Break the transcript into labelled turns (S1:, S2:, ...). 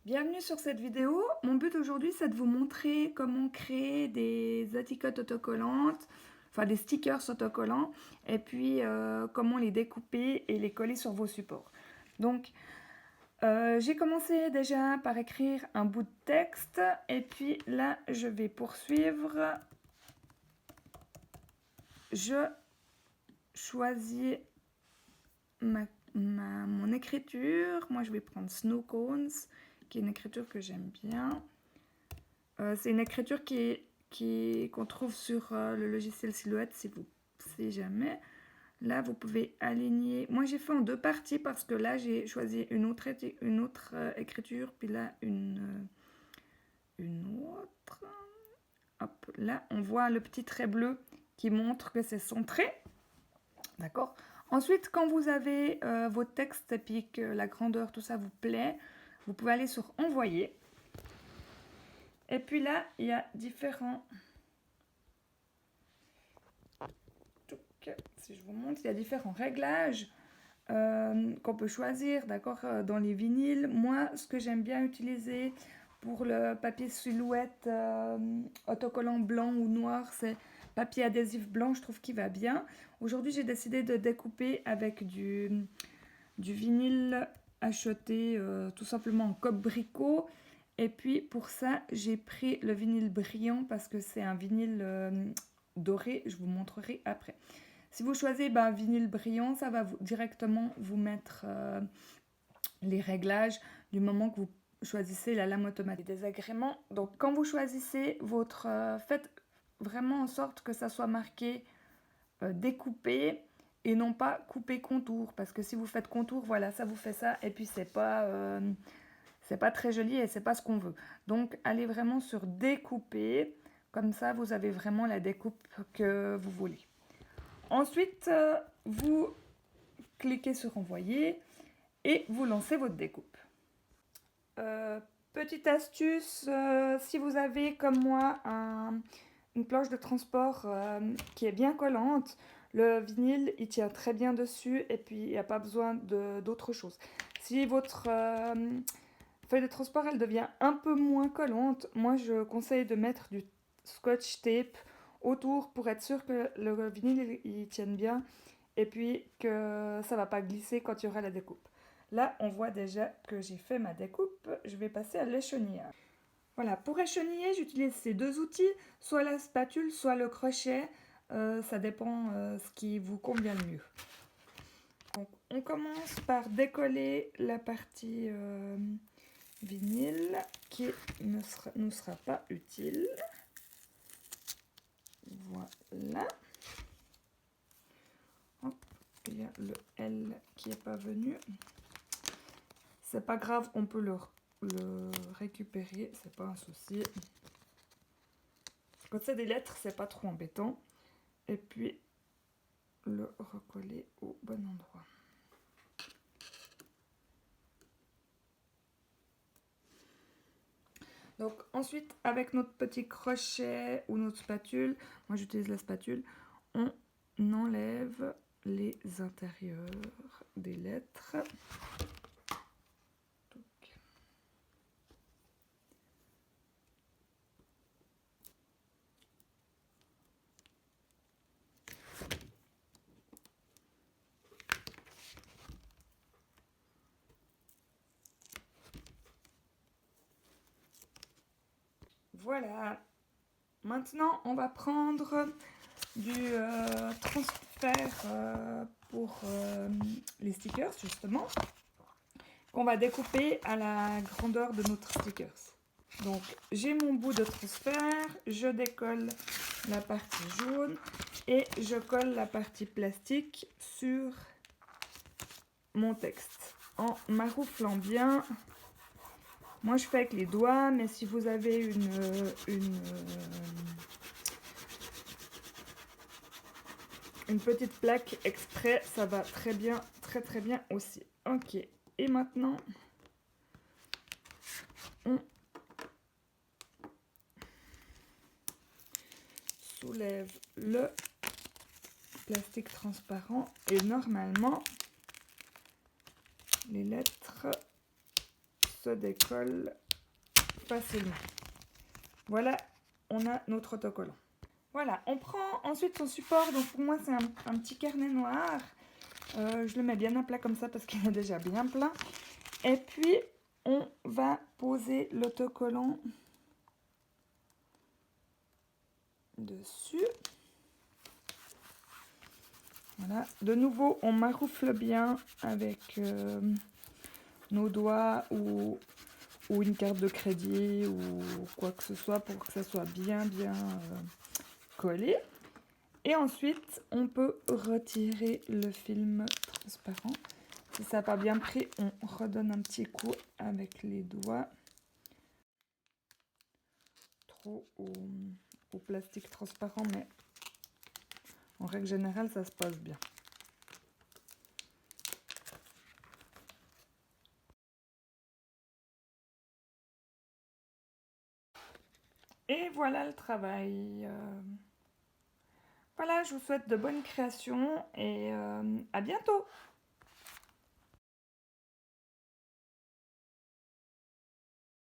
S1: Bienvenue sur cette vidéo. Mon but aujourd'hui, c'est de vous montrer comment créer des étiquettes autocollantes, enfin des stickers autocollants, et puis comment les découper et les coller sur vos supports. Donc, j'ai commencé déjà par écrire un bout de texte, et puis là, je vais poursuivre. Je choisis mon écriture. Moi, je vais prendre Snow Cones, qui est une écriture que j'aime bien. C'est une écriture qu'on trouve sur le logiciel Silhouette, si jamais. Là, vous pouvez aligner. Moi, j'ai fait en deux parties parce que là, j'ai choisi une autre écriture, puis là, une autre. Hop, là, on voit le petit trait bleu qui montre que c'est centré. D'accord. Ensuite, quand vous avez votre texte et puis que la grandeur, tout ça vous plaît, vous pouvez aller sur Envoyer. Et puis là, il y a différents... Si je vous montre, il y a différents réglages qu'on peut choisir, d'accord, dans les vinyles. Moi, ce que j'aime bien utiliser pour le papier Silhouette autocollant blanc ou noir, c'est papier adhésif blanc, je trouve qu'il va bien. Aujourd'hui, j'ai décidé de découper avec du vinyle acheté tout simplement en cope-bricot. Et puis pour ça, j'ai pris le vinyle brillant parce que c'est un vinyle doré, je vous montrerai après. Si vous choisissez vinyle brillant, ça va directement vous mettre les réglages du moment que vous choisissez la lame automatique. Les désagréments, donc quand vous choisissez votre... faites vraiment en sorte que ça soit marqué découpé et non pas couper contour, parce que si vous faites contour, voilà, ça vous fait ça, et puis c'est pas très joli et c'est pas ce qu'on veut. Donc allez vraiment sur découper, comme ça vous avez vraiment la découpe que vous voulez. Ensuite, vous cliquez sur Envoyer et vous lancez votre découpe. Petite astuce, si vous avez comme moi une planche de transport qui est bien collante, le vinyle il tient très bien dessus et puis il n'y a pas besoin d'autre chose. Si votre feuille de transport elle devient un peu moins collante, moi je conseille de mettre du scotch tape autour pour être sûr que le vinyle il tienne bien et puis que ça va pas glisser quand il y aura la découpe. Là, on voit déjà que j'ai fait ma découpe. Je vais passer à l'échenillage. Voilà, pour écheniller, j'utilise ces deux outils, soit la spatule, soit le crochet. Ça dépend ce qui vous convient le mieux. Donc, on commence par décoller la partie vinyle qui ne nous sera pas utile. Voilà. Hop, il y a le L qui n'est pas venu. C'est pas grave, on peut le récupérer, c'est pas un souci. Quand c'est des lettres, c'est pas trop embêtant. Et puis le recoller au bon endroit. Donc ensuite, avec notre petit crochet ou notre spatule, moi j'utilise la spatule, on enlève les intérieurs des lettres. Voilà. Maintenant, on va prendre du transfert pour les stickers, justement, qu'on va découper à la grandeur de notre stickers. Donc, j'ai mon bout de transfert, je décolle la partie jaune et je colle la partie plastique sur mon texte en marouflant bien. Moi, je fais avec les doigts, mais si vous avez une petite plaque exprès, ça va très bien, très bien aussi. Ok, et maintenant, on soulève le plastique transparent et normalement, les lettres se décolle facilement. Voilà, on a notre autocollant. Voilà, on prend ensuite son support. Donc pour moi, c'est un petit carnet noir. Je le mets bien à plat comme ça parce qu'il est déjà bien plein. Et puis, on va poser l'autocollant dessus. Voilà. De nouveau, on maroufle bien avec nos doigts ou une carte de crédit ou quoi que ce soit pour que ça soit bien collé. Et ensuite, on peut retirer le film transparent. Si ça n'a pas bien pris, on redonne un petit coup avec les doigts. Trop au plastique transparent, mais en règle générale, ça se passe bien. Et voilà le travail. Voilà, je vous souhaite de bonnes créations et à bientôt!